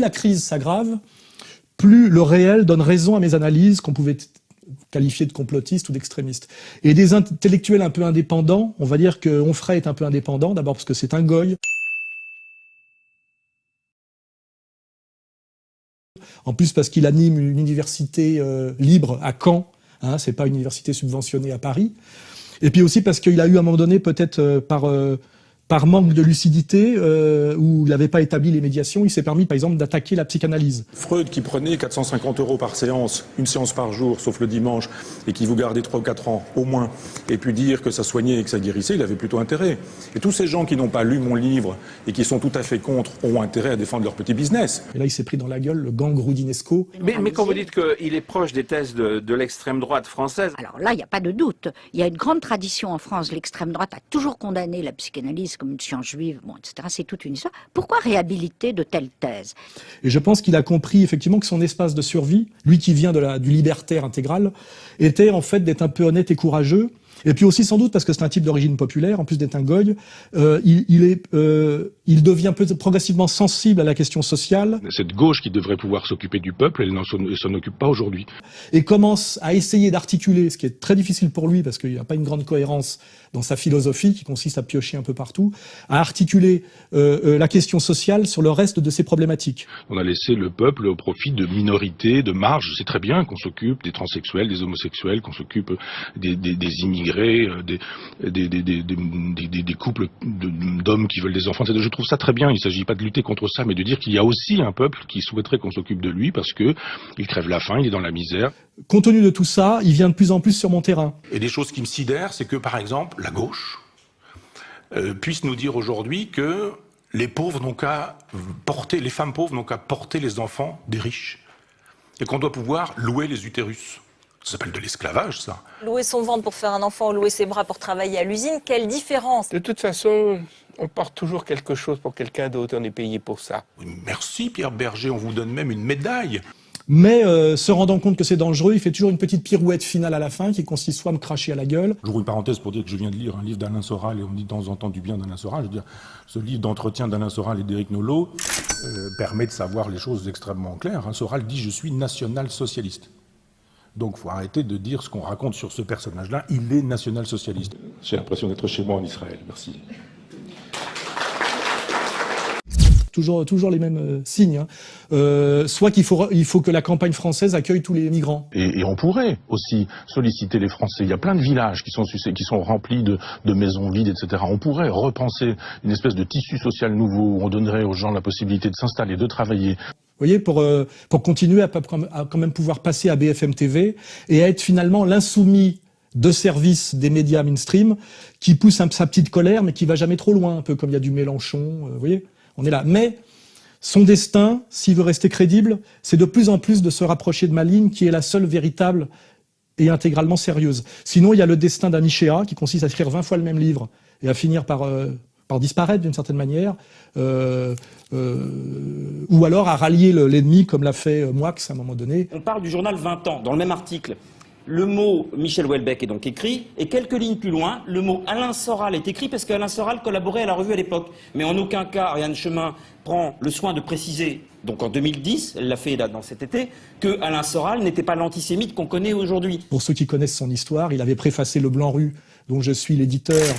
la crise s'aggrave, plus le réel donne raison à mes analyses qu'on pouvait qualifier de complotistes ou d'extrémistes. Et des intellectuels un peu indépendants, on va dire que Onfray est un peu indépendant, d'abord parce que c'est un goy. En plus parce qu'il anime une université libre à Caen, hein, c'est pas une université subventionnée à Paris. Et puis aussi parce qu'il a eu à un moment donné, peut-être par manque de lucidité, où il n'avait pas établi les médiations, il s'est permis par exemple d'attaquer la psychanalyse. Freud qui prenait 450 € par séance, une séance par jour, sauf le dimanche, et qui vous gardait 3 ou 4 ans au moins, et puis dire que ça soignait et que ça guérissait, il avait plutôt intérêt. Et tous ces gens qui n'ont pas lu mon livre et qui sont tout à fait contre ont intérêt à défendre leur petit business. Et là il s'est pris dans la gueule le gang Roudinesco. Mais quand vous dites qu'il est proche des thèses de l'extrême droite française... Alors là, il n'y a pas de doute. Il y a une grande tradition en France. L'extrême droite a toujours condamné la psychanalyse comme une science juive, bon, etc. C'est toute une histoire. Pourquoi réhabiliter de telles thèses? Et je pense qu'il a compris effectivement que son espace de survie, lui qui vient du libertaire intégral, était en fait d'être un peu honnête et courageux. Et puis aussi sans doute parce que c'est un type d'origine populaire, en plus d'être un goy, il devient progressivement sensible à la question sociale. Cette gauche qui devrait pouvoir s'occuper du peuple, elle ne s'en occupe pas aujourd'hui. Et commence à essayer d'articuler, ce qui est très difficile pour lui parce qu'il n'y a pas une grande cohérence dans sa philosophie qui consiste à piocher un peu partout, à articuler la question sociale sur le reste de ses problématiques. On a laissé le peuple au profit de minorités, de marges. C'est très bien qu'on s'occupe des transsexuels, des homosexuels, qu'on s'occupe des immigrés, des couples d'hommes qui veulent des enfants. Je trouve ça très bien. Il ne s'agit pas de lutter contre ça, mais de dire qu'il y a aussi un peuple qui souhaiterait qu'on s'occupe de lui parce que il crève la faim, il est dans la misère. Compte tenu de tout ça, il vient de plus en plus sur mon terrain. Et des choses qui me sidèrent, c'est que par exemple, la gauche puisse nous dire aujourd'hui que les pauvres n'ont qu'à porter, les femmes pauvres n'ont qu'à porter les enfants des riches. Et qu'on doit pouvoir louer les utérus. Ça s'appelle de l'esclavage, ça. Louer son ventre pour faire un enfant, ou louer ses bras pour travailler à l'usine, quelle différence? De toute façon, on porte toujours quelque chose pour quelqu'un d'autre, on est payé pour ça. Merci Pierre Berger, on vous donne même une médaille. Mais se rendant compte que c'est dangereux, il fait toujours une petite pirouette finale à la fin qui consiste soit à me cracher à la gueule. J'ouvre une parenthèse pour dire que je viens de lire un livre d'Alain Soral et on me dit de temps en temps du bien d'Alain Soral. Je veux dire, ce livre d'entretien d'Alain Soral et d'Éric Nolot permet de savoir les choses extrêmement claires. Soral dit « je suis national-socialiste ». Donc il faut arrêter de dire ce qu'on raconte sur ce personnage-là, il est national-socialiste. J'ai l'impression d'être chez moi en Israël, merci. Toujours les mêmes signes. Soit qu'il faut que la campagne française accueille tous les migrants. Et on pourrait aussi solliciter les Français. Il y a plein de villages qui sont remplis de maisons vides, etc. On pourrait repenser une espèce de tissu social nouveau où on donnerait aux gens la possibilité de s'installer, de travailler. Vous voyez, pour continuer à quand même pouvoir passer à BFM TV et à être finalement l'insoumis de service des médias mainstream qui pousse sa petite colère mais qui va jamais trop loin, un peu comme il y a du Mélenchon, vous voyez. On est là. Mais son destin, s'il veut rester crédible, c'est de plus en plus de se rapprocher de ma ligne qui est la seule véritable et intégralement sérieuse. Sinon, il y a le destin d'un Nichéa qui consiste à écrire 20 fois le même livre et à finir par disparaître d'une certaine manière, ou alors à rallier l'ennemi comme l'a fait Moix à un moment donné. On parle du journal 20 ans, dans le même article. Le mot Michel Houellebecq est donc écrit, et quelques lignes plus loin, le mot Alain Soral est écrit parce qu'Alain Soral collaborait à la revue à l'époque. Mais en aucun cas, Ariane Chemin prend le soin de préciser, donc en 2010, elle l'a fait dans cet été, que Alain Soral n'était pas l'antisémite qu'on connaît aujourd'hui. Pour ceux qui connaissent son histoire, il avait préfacé Le Blanc-Rue, dont je suis l'éditeur,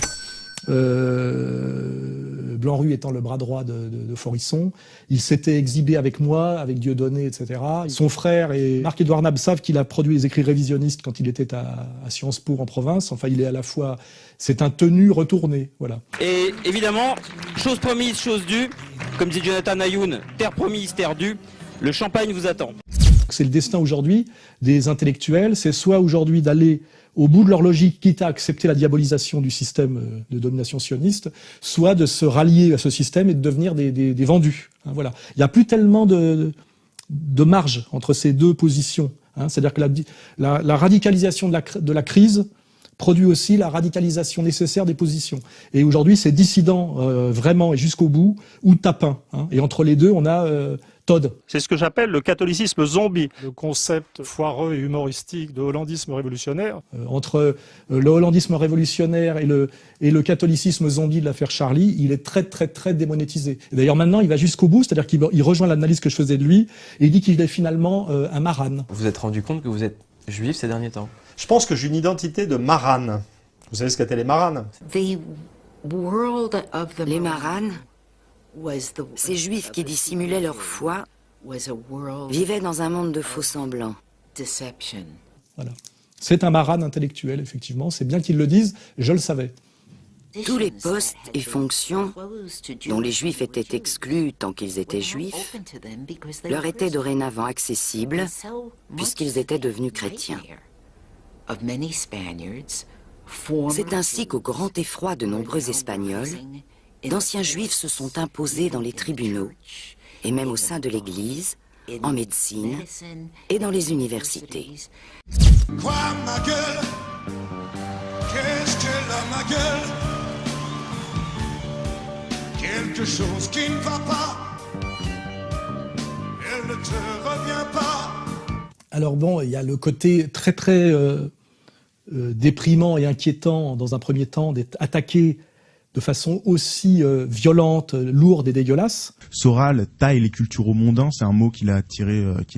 Blanc-Rue étant le bras droit de Forisson. Il s'était exhibé avec moi, avec Dieudonné, etc. Son frère et Marc-Édouard Nab savent qu'il a produit les écrits révisionnistes quand il était à Sciences Po en province. Enfin, il est à la fois... C'est un tenu retourné, voilà. Et évidemment, chose promise, chose due, comme dit Jonathan Ayoun, terre promise, terre due, le champagne vous attend. C'est le destin aujourd'hui des intellectuels, c'est soit aujourd'hui d'aller au bout de leur logique, quitte à accepter la diabolisation du système de domination sioniste, soit de se rallier à ce système et de devenir des vendus. Hein, voilà. Il n'y a plus tellement de marge entre ces deux positions. Hein. C'est-à-dire que la radicalisation de la crise produit aussi la radicalisation nécessaire des positions. Et aujourd'hui, c'est dissident vraiment et jusqu'au bout, ou tapin. Hein. Et entre les deux, on a Todd. C'est ce que j'appelle le catholicisme zombie. Le concept foireux et humoristique de hollandisme révolutionnaire. Entre le hollandisme révolutionnaire et le catholicisme zombie de l'affaire Charlie, il est très très très démonétisé. Et d'ailleurs maintenant il va jusqu'au bout, c'est-à-dire qu'il rejoint l'analyse que je faisais de lui et il dit qu'il est finalement un marane. Vous vous êtes rendu compte que vous êtes juif ces derniers temps? Je pense que j'ai une identité de marane. Vous savez ce qu'étaient les maranes? Les maranes, ces juifs qui dissimulaient leur foi, vivaient dans un monde de faux-semblants. Voilà. C'est un marane intellectuel, effectivement. C'est bien qu'ils le disent, je le savais. Tous les postes et fonctions dont les juifs étaient exclus tant qu'ils étaient juifs leur étaient dorénavant accessibles puisqu'ils étaient devenus chrétiens. C'est ainsi qu'au grand effroi de nombreux Espagnols, d'anciens juifs se sont imposés dans les tribunaux et même au sein de l'Église, en médecine et dans les universités. Quoi, ma gueule? Qu'est-ce qu'elle a, ma gueule? Quelque chose qui ne va pas, elle ne te revient pas. Alors bon, il y a le côté très très déprimant et inquiétant dans un premier temps d'être attaqué de façon aussi violente, lourde et dégueulasse. Soral taille les culturo-mondains, c'est un mot qu'il a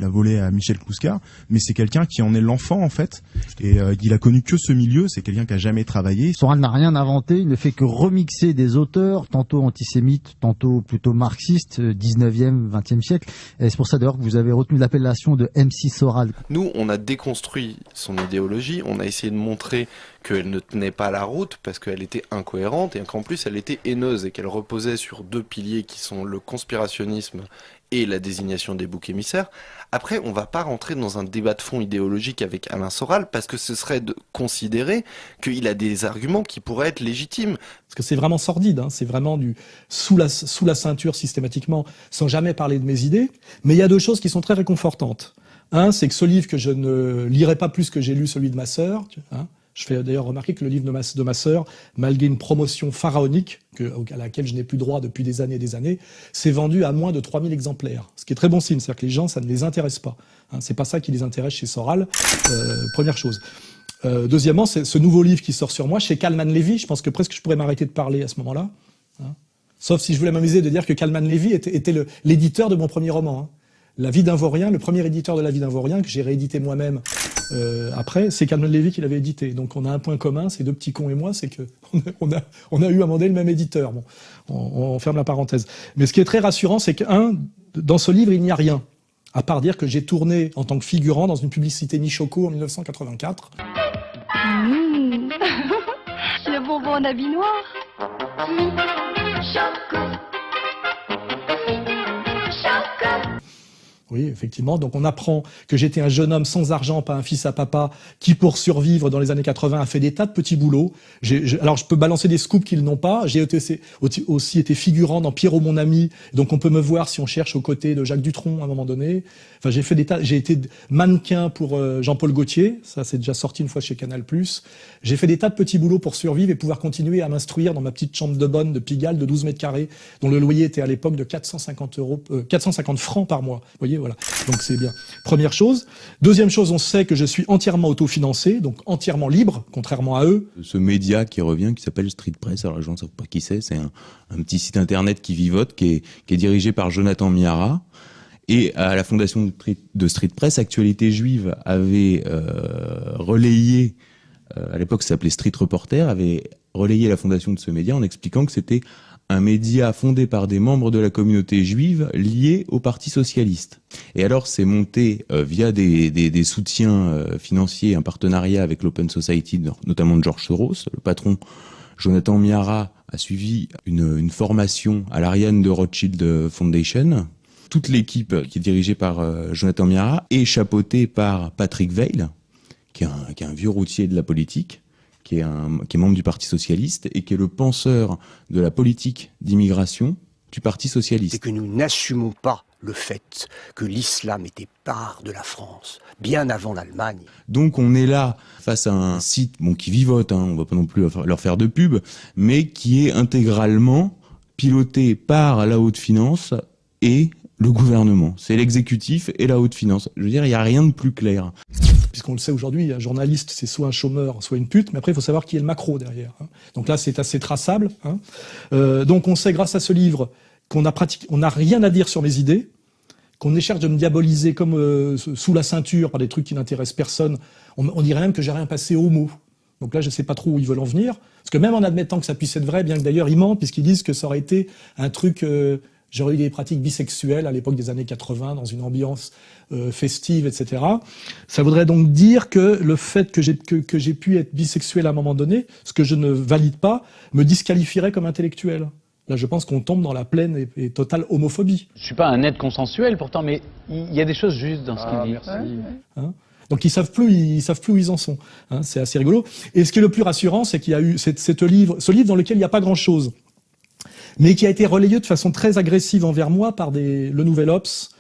volé à Michel Clouscar, mais c'est quelqu'un qui en est l'enfant en fait, et il a connu que ce milieu, c'est quelqu'un qui a jamais travaillé. Soral n'a rien inventé, il ne fait que remixer des auteurs, tantôt antisémites, tantôt plutôt marxistes, 19e, 20e siècle, et c'est pour ça d'ailleurs que vous avez retenu l'appellation de MC Soral. Nous, on a déconstruit son idéologie, on a essayé de montrer qu'elle ne tenait pas la route parce qu'elle était incohérente et qu'en plus elle était haineuse et qu'elle reposait sur deux piliers qui sont le conspirationnisme et la désignation des boucs émissaires. Après, on va pas rentrer dans un débat de fond idéologique avec Alain Soral parce que ce serait de considérer qu'il a des arguments qui pourraient être légitimes. Parce que c'est vraiment sordide, hein, c'est vraiment du sous la ceinture systématiquement, sans jamais parler de mes idées. Mais il y a deux choses qui sont très réconfortantes. Un, c'est que ce livre que je ne lirai pas plus que j'ai lu celui de ma sœur, hein. Je fais d'ailleurs remarquer que le livre de ma sœur, malgré une promotion pharaonique, à laquelle je n'ai plus droit depuis des années, s'est vendu à moins de 3000 exemplaires. Ce qui est très bon signe, c'est-à-dire que les gens, ça ne les intéresse pas. Hein, c'est pas ça qui les intéresse chez Soral, première chose. Deuxièmement, c'est ce nouveau livre qui sort sur moi, chez Kalman Levy, je pense que presque je pourrais m'arrêter de parler à ce moment-là. Hein. Sauf si je voulais m'amuser de dire que Kalman Levy était l'éditeur de mon premier roman. Hein. La vie d'un vaurien, le premier éditeur de La vie d'un vaurien, que j'ai réédité moi-même après, c'est Kalman Levy qui l'avait édité. Donc on a un point commun, ces deux petits cons et moi, c'est que on a eu à demander le même éditeur. Bon, on ferme la parenthèse. Mais ce qui est très rassurant, c'est que dans ce livre, il n'y a rien, à part dire que j'ai tourné en tant que figurant dans une publicité Nichoco en 1984. Le bonbon en habit noir. Choco. Oui, effectivement. Donc on apprend que j'étais un jeune homme sans argent, pas un fils à papa, qui pour survivre dans les années 80 a fait des tas de petits boulots. Alors je peux balancer des scoops qu'ils n'ont pas. J'ai aussi été figurant dans Pierrot mon ami. Donc on peut me voir si on cherche aux côtés de Jacques Dutronc à un moment donné. Enfin j'ai été mannequin pour Jean-Paul Gaultier. Ça c'est déjà sorti une fois chez Canal+. J'ai fait des tas de petits boulots pour survivre et pouvoir continuer à m'instruire dans ma petite chambre de bonne de Pigalle de 12 mètres carrés, dont le loyer était à l'époque de 450 francs par mois. Vous voyez, voilà. Donc c'est bien. Première chose. Deuxième chose, on sait que je suis entièrement autofinancé, donc entièrement libre, contrairement à eux. Ce média qui revient, qui s'appelle Street Press, alors les gens ne savent pas qui c'est un petit site internet qui vivote, qui est dirigé par Jonathan Miara. Et à la fondation de Street Press, Actualité Juive avait relayé, à l'époque ça s'appelait Street Reporter, avait relayé la fondation de ce média en expliquant que c'était un média fondé par des membres de la communauté juive liés au Parti socialiste. Et alors c'est monté via des soutiens financiers, un partenariat avec l'Open Society, notamment de George Soros. Le patron Jonathan Miara a suivi une formation à l'Ariane de Rothschild Foundation. Toute l'équipe qui est dirigée par Jonathan Miara est chapeautée par Patrick Weil, qui est un vieux routier de la politique, qui est membre du Parti socialiste et qui est le penseur de la politique d'immigration du Parti socialiste. C'est que nous n'assumons pas le fait que l'islam était part de la France, bien avant l'Allemagne. Donc on est là face à un site qui vivote, on va pas non plus leur faire de pub, mais qui est intégralement piloté par la haute finance et le gouvernement, c'est l'exécutif et la haute finance. Je veux dire, il n'y a rien de plus clair. Puisqu'on le sait aujourd'hui, un journaliste, c'est soit un chômeur, soit une pute, mais après, il faut savoir qui est le macro derrière. Donc là, c'est assez traçable. Donc on sait, grâce à ce livre, qu'on n'a rien à dire sur mes idées, qu'on cherche de me diaboliser comme sous la ceinture par des trucs qui n'intéressent personne. On dirait même que j'ai rien passé au mot. Donc là, je ne sais pas trop où ils veulent en venir. Parce que même en admettant que ça puisse être vrai, bien que d'ailleurs ils mentent, puisqu'ils disent que ça aurait été un truc... J'aurais eu des pratiques bisexuelles à l'époque des années 80, dans une ambiance festive, etc. Ça voudrait donc dire que le fait que j'ai pu être bisexuel à un moment donné, ce que je ne valide pas, me disqualifierait comme intellectuel. Là, je pense qu'on tombe dans la pleine et totale homophobie. Je suis pas un être consensuel pourtant, mais il y a des choses justes dans ce qu'il dit. Hein, donc ils savent plus où ils en sont. Hein, c'est assez rigolo. Et ce qui est le plus rassurant, c'est qu'il y a eu ce livre dans lequel il n'y a pas grand-chose, mais qui a été relayé de façon très agressive envers moi par le Nouvel Obs,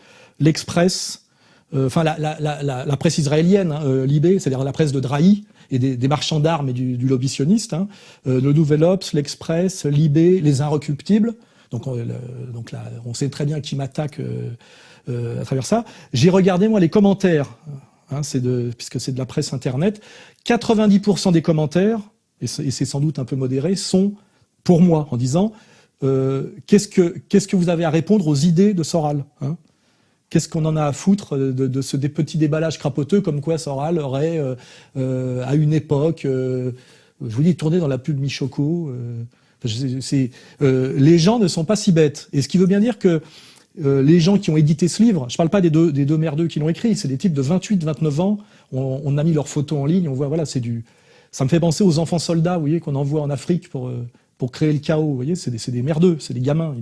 l'Express, enfin la presse israélienne, Libé, c'est-à-dire la presse de Drahi et des marchands d'armes et du lobby sioniste, le Nouvel Obs, l'Express, Libé, les Inrecuptibles. Donc là, on sait très bien qui m'attaque à travers ça. J'ai regardé moi les commentaires, puisque c'est de la presse internet. 90% des commentaires, et c'est sans doute un peu modéré, sont pour moi en disant qu'est-ce que vous avez à répondre aux idées de Soral, qu'est-ce qu'on en a à foutre des petits déballages crapoteux comme quoi Soral aurait, à une époque, je vous dis, tourné dans la pub Michoco. Les gens ne sont pas si bêtes. Et ce qui veut bien dire que les gens qui ont édité ce livre, je parle pas des deux merdeux qui l'ont écrit, c'est des types de 28, 29 ans, on a mis leurs photos en ligne, on voit, voilà, ça me fait penser aux enfants soldats, vous voyez, qu'on envoie en Afrique pour créer le chaos, vous voyez, c'est des merdeux, c'est des gamins,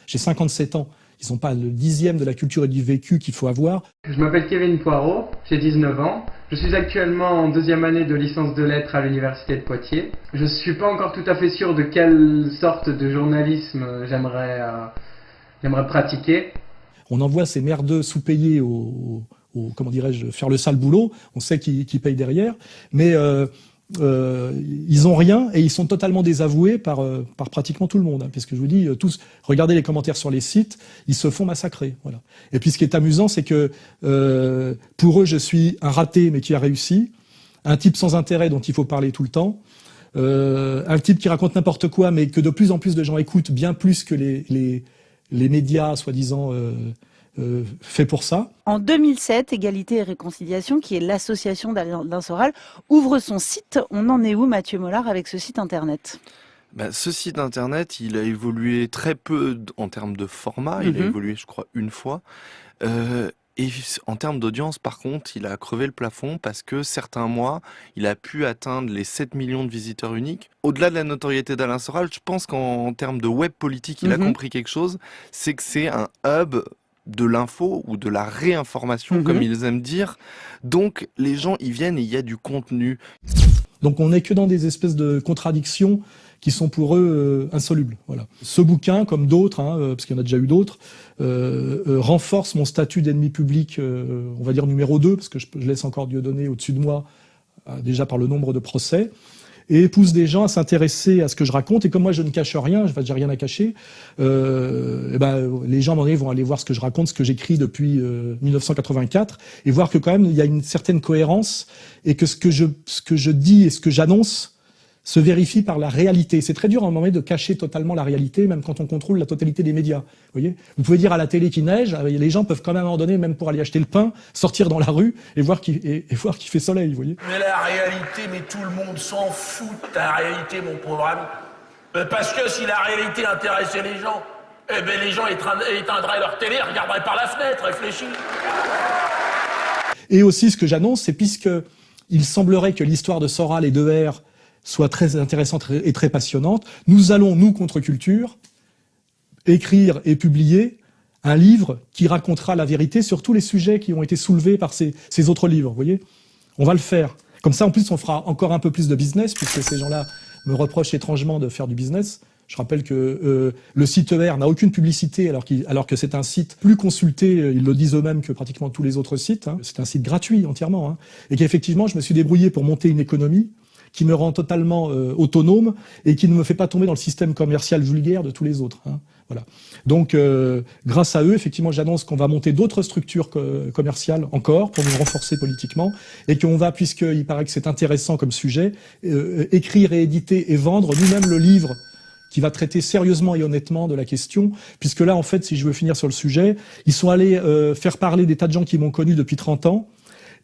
j'ai 57 ans, ils n'ont pas le 10e de la culture et du vécu qu'il faut avoir. Je m'appelle Kevin Poirot, j'ai 19 ans, je suis actuellement en 2e année de licence de lettres à l'université de Poitiers. Je ne suis pas encore tout à fait sûr de quelle sorte de journalisme j'aimerais pratiquer. On envoie ces merdeux sous-payés comment dirais-je, faire le sale boulot, on sait qui payent derrière, mais ils ont rien et ils sont totalement désavoués par pratiquement tout le monde, puisque je vous dis, tous, regardez les commentaires sur les sites, ils se font massacrer, voilà. Et puis ce qui est amusant, c'est que pour eux, je suis un raté mais qui a réussi, un type sans intérêt dont il faut parler tout le temps, un type qui raconte n'importe quoi mais que de plus en plus de gens écoutent, bien plus que les médias soi-disant fait pour ça. En 2007, Égalité et Réconciliation, qui est l'association d'Alain Soral, ouvre son site. On en est où, Mathieu Mollard, avec ce site internet ? Ce site internet, il a évolué très peu en termes de format. Il a évolué, je crois, une fois. Et en termes d'audience, par contre, il a crevé le plafond parce que certains mois, il a pu atteindre les 7 millions de visiteurs uniques. Au-delà de la notoriété d'Alain Soral, je pense qu'en termes de web politique, il a compris quelque chose. C'est que c'est un hub de l'info ou de la réinformation, comme ils aiment dire. Donc, les gens y viennent et il y a du contenu. Donc, on n'est que dans des espèces de contradictions qui sont pour eux insolubles. Voilà. Ce bouquin, comme d'autres, parce qu'il y en a déjà eu d'autres, renforce mon statut d'ennemi public, on va dire numéro 2, parce que je laisse encore Dieudonné au-dessus de moi, déjà par le nombre de procès, et pousse des gens à s'intéresser à ce que je raconte. Et comme moi, je ne cache rien, j'ai rien à cacher, les gens, à un moment donné, vont aller voir ce que je raconte, ce que j'écris depuis 1984, et voir que quand même, il y a une certaine cohérence, et que ce que je dis et ce que j'annonce se vérifie par la réalité. C'est très dur à un moment donné de cacher totalement la réalité, même quand on contrôle la totalité des médias. Vous voyez, vous pouvez dire à la télé qu'il neige, les gens peuvent quand même à un moment donné, même pour aller acheter le pain, sortir dans la rue et voir qu'il fait soleil. Vous voyez. Mais la réalité, mais tout le monde s'en fout de ta réalité, mon pauvre ami. Parce que si la réalité intéressait les gens, les gens éteindraient leur télé, regarderaient par la fenêtre, réfléchis. Et aussi, ce que j'annonce, c'est puisque il semblerait que l'histoire de Soral et de R soit très intéressante et très passionnante, nous allons, nous, Contre-Culture, écrire et publier un livre qui racontera la vérité sur tous les sujets qui ont été soulevés par ces autres livres, vous voyez. On va le faire. Comme ça, en plus, on fera encore un peu plus de business, puisque ces gens-là me reprochent étrangement de faire du business. Je rappelle que le site ER n'a aucune publicité, alors que c'est un site plus consulté, ils le disent eux-mêmes, que pratiquement tous les autres sites. C'est un site gratuit entièrement. Et qu'effectivement, je me suis débrouillé pour monter une économie qui me rend totalement autonome et qui ne me fait pas tomber dans le système commercial vulgaire de tous les autres. Voilà. Donc, grâce à eux, effectivement, j'annonce qu'on va monter d'autres structures commerciales encore pour nous renforcer politiquement et qu'on va, puisqu'il paraît que c'est intéressant comme sujet, écrire et éditer et vendre nous-mêmes le livre qui va traiter sérieusement et honnêtement de la question, puisque là, en fait, si je veux finir sur le sujet, ils sont allés faire parler des tas de gens qui m'ont connu depuis 30 ans,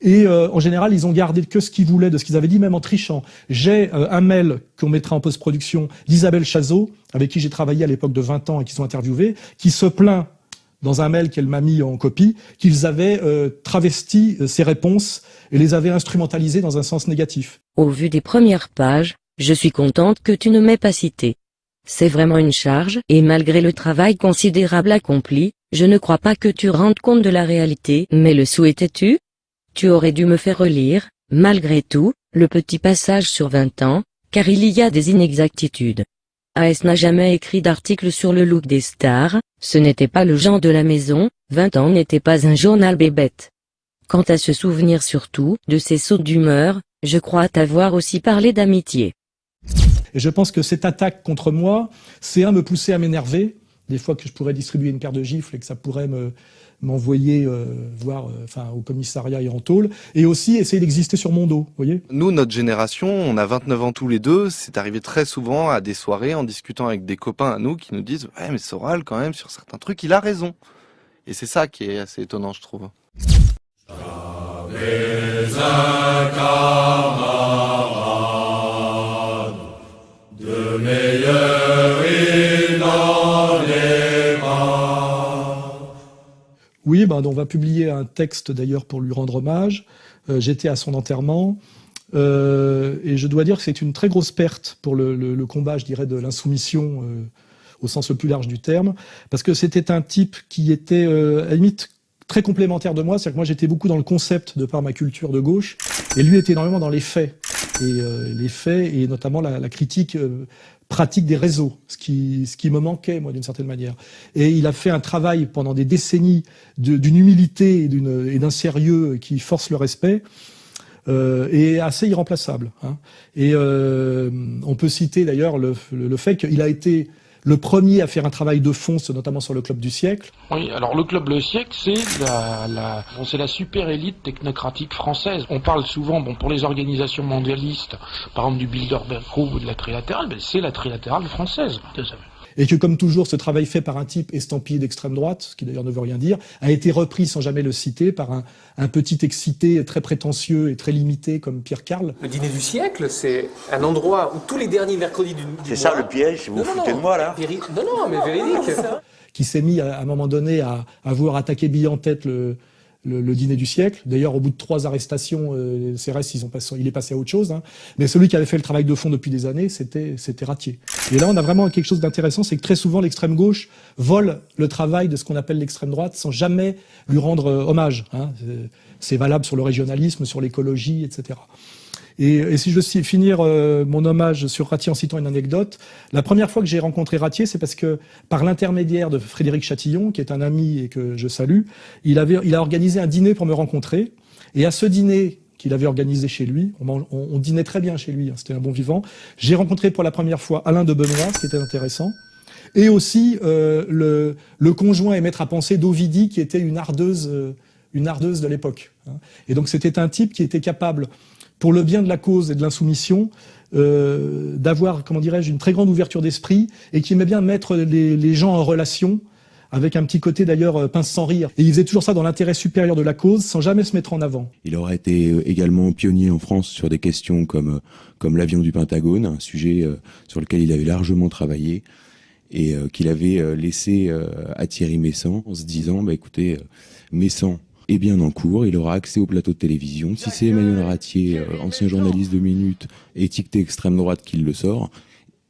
et en général, ils ont gardé que ce qu'ils voulaient, de ce qu'ils avaient dit, même en trichant. J'ai un mail qu'on mettra en post-production d'Isabelle Chazot, avec qui j'ai travaillé à l'époque de 20 ans et qu'ils ont interviewé, qui se plaint, dans un mail qu'elle m'a mis en copie, qu'ils avaient travesti ses réponses et les avaient instrumentalisées dans un sens négatif. Au vu des premières pages, je suis contente que tu ne m'aies pas cité. C'est vraiment une charge, et malgré le travail considérable accompli, je ne crois pas que tu rendes compte de la réalité. Mais le souhaitais-tu? Tu aurais dû me faire relire, malgré tout, le petit passage sur 20 ans, car il y a des inexactitudes. AS n'a jamais écrit d'article sur le look des stars, ce n'était pas le genre de la maison, 20 ans n'était pas un journal bébête. Quant à se souvenir surtout de ses sautes d'humeur, je crois t'avoir aussi parlé d'amitié. Et je pense que cette attaque contre moi, c'est me pousser à m'énerver, des fois que je pourrais distribuer une paire de gifles et que ça pourrait m'envoyer au commissariat et en tôle, et aussi essayer d'exister sur mon dos, vous voyez. Nous, notre génération, on a 29 ans tous les deux, c'est arrivé très souvent à des soirées en discutant avec des copains à nous qui nous disent « Ouais, mais Soral, quand même, sur certains trucs, il a raison ». Et c'est ça qui est assez étonnant, je trouve. De meilleurs il n'en est pas. Oui, on va publier un texte d'ailleurs pour lui rendre hommage. J'étais à son enterrement et je dois dire que c'est une très grosse perte pour le combat, je dirais, de l'insoumission au sens le plus large du terme, parce que c'était un type qui était à la limite très complémentaire de moi, c'est-à-dire que moi j'étais beaucoup dans le concept de par ma culture de gauche, et lui était énormément dans les faits. Et les faits, et notamment la critique pratique des réseaux, ce qui me manquait, moi, d'une certaine manière. Et il a fait un travail pendant des décennies d'une humilité et d'un sérieux qui force le respect, et assez irremplaçable. Hein. Et on peut citer d'ailleurs le fait qu'il a été le premier à faire un travail de fond, notamment sur le Club du siècle. Oui, alors le Club du siècle, c'est la super élite technocratique française. On parle souvent, pour les organisations mondialistes, par exemple du Bilderberg Group ou de la trilatérale, c'est la trilatérale française. Et que, comme toujours, ce travail fait par un type estampillé d'extrême droite, ce qui d'ailleurs ne veut rien dire, a été repris sans jamais le citer par un petit excité très prétentieux et très limité comme Pierre Carl. Le dîner du siècle, c'est un endroit où tous les derniers mercredis du mois... C'est ça le piège, vous foutez de moi là? Non, mais véridique. Qui s'est mis à un moment donné à vouloir attaquer bille en tête le dîner du siècle. D'ailleurs, au bout de 3 arrestations, CRS, il est passé à autre chose. Hein. Mais celui qui avait fait le travail de fond depuis des années, c'était Ratier. Et là, on a vraiment quelque chose d'intéressant, c'est que très souvent, l'extrême gauche vole le travail de ce qu'on appelle l'extrême droite sans jamais lui rendre hommage. Hein. C'est valable sur le régionalisme, sur l'écologie, etc. Et si je veux finir mon hommage sur Ratier en citant une anecdote, la première fois que j'ai rencontré Ratier, c'est parce que, par l'intermédiaire de Frédéric Chatillon, qui est un ami et que je salue, il a organisé un dîner pour me rencontrer. Et à ce dîner qu'il avait organisé chez lui, on dînait très bien chez lui, hein, c'était un bon vivant, j'ai rencontré pour la première fois Alain de Benoît, ce qui était intéressant, et aussi le conjoint et maître à penser d'Ovidie, qui était une ardeuse de l'époque. Hein. Et donc c'était un type qui était capable, pour le bien de la cause et de l'insoumission, d'avoir, comment dirais-je, une très grande ouverture d'esprit et qui aimait bien mettre les gens en relation, avec un petit côté d'ailleurs pince sans rire. Et il faisait toujours ça dans l'intérêt supérieur de la cause, sans jamais se mettre en avant. Il aurait été également pionnier en France sur des questions comme l'avion du Pentagone, un sujet sur lequel il avait largement travaillé et qu'il avait laissé à Thierry Messant en se disant, écoutez, Messant est bien en cours, il aura accès au plateau de télévision. Si c'est Emmanuel Ratier, ancien journaliste de Minutes, étiqueté extrême droite, qui le sort,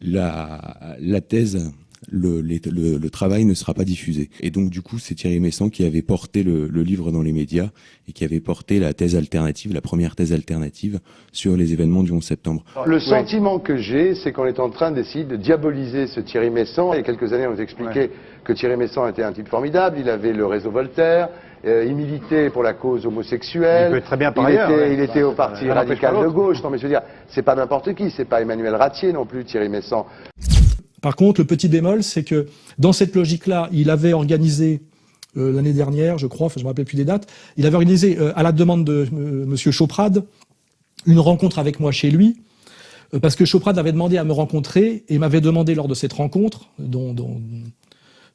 la thèse, le travail ne sera pas diffusé. Et donc du coup, c'est Thierry Messant qui avait porté le livre dans les médias et qui avait porté la thèse alternative, la première thèse alternative sur les événements du 11 septembre. Le sentiment que j'ai, c'est qu'on est en train d'essayer de diaboliser ce Thierry Messant. Il y a quelques années, on nous expliquait que Thierry Messant était un type formidable, il avait le réseau Voltaire, il militait pour la cause homosexuelle, il peut être très bien par ailleurs, il était au parti radical de gauche. Non mais je veux dire, c'est pas n'importe qui, c'est pas Emmanuel Ratier non plus, Thierry Messant. Par contre, le petit bémol, c'est que dans cette logique-là, il avait organisé l'année dernière, je crois, enfin je me rappelle plus des dates, il avait organisé à la demande de Monsieur Choprade une rencontre avec moi chez lui, parce que Choprade avait demandé à me rencontrer et m'avait demandé lors de cette rencontre,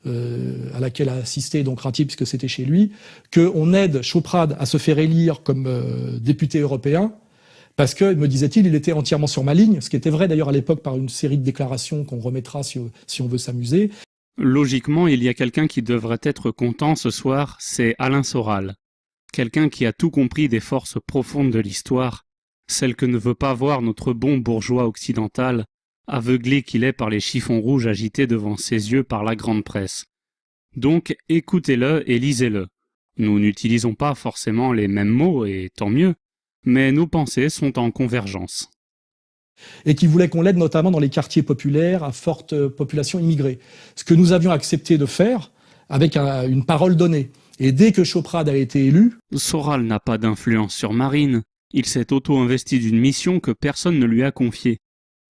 à laquelle a assisté donc Ratier puisque c'était chez lui, qu'on aide Choprade à se faire élire comme député européen, parce que, me disait-il, il était entièrement sur ma ligne, ce qui était vrai d'ailleurs à l'époque par une série de déclarations qu'on remettra si on veut s'amuser. Logiquement, il y a quelqu'un qui devrait être content ce soir, c'est Alain Soral. Quelqu'un qui a tout compris des forces profondes de l'histoire, celle que ne veut pas voir notre bon bourgeois occidental, aveuglé qu'il est par les chiffons rouges agités devant ses yeux par la grande presse. Donc écoutez-le et lisez-le. Nous n'utilisons pas forcément les mêmes mots, et tant mieux, mais nos pensées sont en convergence. Et qui voulait qu'on l'aide notamment dans les quartiers populaires à forte population immigrée. Ce que nous avions accepté de faire avec une parole donnée. Et dès que Choprade a été élu... Soral n'a pas d'influence sur Marine. Il s'est auto-investi d'une mission que personne ne lui a confiée.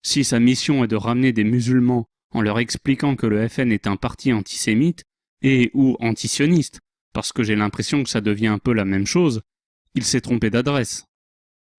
Si sa mission est de ramener des musulmans en leur expliquant que le FN est un parti antisémite et ou antisioniste, parce que j'ai l'impression que ça devient un peu la même chose, il s'est trompé d'adresse.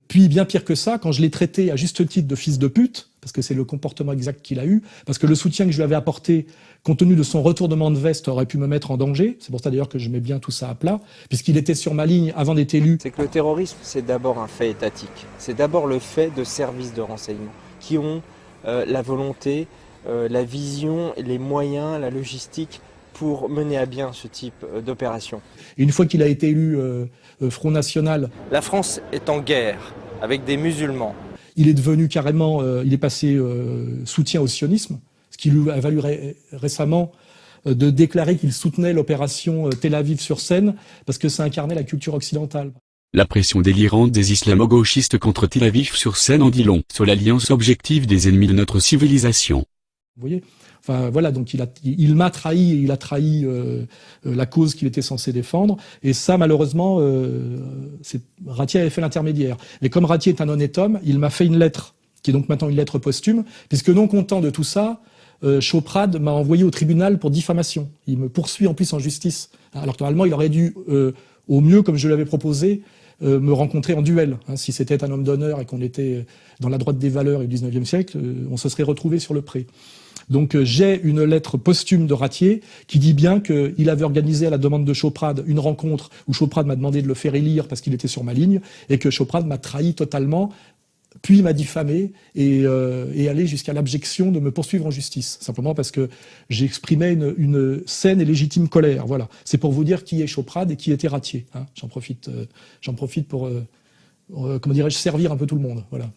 Puis bien pire que ça, quand je l'ai traité à juste titre de fils de pute, parce que c'est le comportement exact qu'il a eu, parce que le soutien que je lui avais apporté, compte tenu de son retournement de veste, aurait pu me mettre en danger. C'est pour ça d'ailleurs que je mets bien tout ça à plat, puisqu'il était sur ma ligne avant d'être élu. C'est que le terrorisme, c'est d'abord un fait étatique. C'est d'abord le fait de services de renseignement qui ont la volonté, la vision, les moyens, la logistique pour mener à bien ce type d'opération. Et une fois qu'il a été élu Front National... La France est en guerre avec des musulmans. Il est devenu carrément, il est passé soutien au sionisme, ce qui lui a valu récemment de déclarer qu'il soutenait l'opération Tel Aviv sur Seine, parce que ça incarnait la culture occidentale. La pression délirante des islamo-gauchistes contre Tel Aviv sur Seine en dit long sur l'alliance objective des ennemis de notre civilisation. Vous voyez ? Enfin voilà, donc il m'a trahi, et il a trahi la cause qu'il était censé défendre. Et ça, malheureusement, Ratier avait fait l'intermédiaire. Et comme Ratier est un honnête homme, il m'a fait une lettre, qui est donc maintenant une lettre posthume, puisque non content de tout ça, Choprade m'a envoyé au tribunal pour diffamation. Il me poursuit en plus en justice. Alors que normalement, il aurait dû, au mieux, comme je l'avais proposé, me rencontrer en duel. Si c'était un homme d'honneur et qu'on était dans la droite des valeurs du 19e siècle, on se serait retrouvé sur le pré. Donc j'ai une lettre posthume de Ratier qui dit bien qu'il avait organisé à la demande de Choprade une rencontre où Choprade m'a demandé de le faire élire parce qu'il était sur ma ligne et que Choprade m'a trahi totalement, puis m'a diffamé et allé jusqu'à l'abjection de me poursuivre en justice, simplement parce que j'exprimais une saine et légitime colère. Voilà, c'est pour vous dire qui est Choprade et qui était Ratier. J'en profite pour, comment dirais-je, servir un peu tout le monde. Voilà.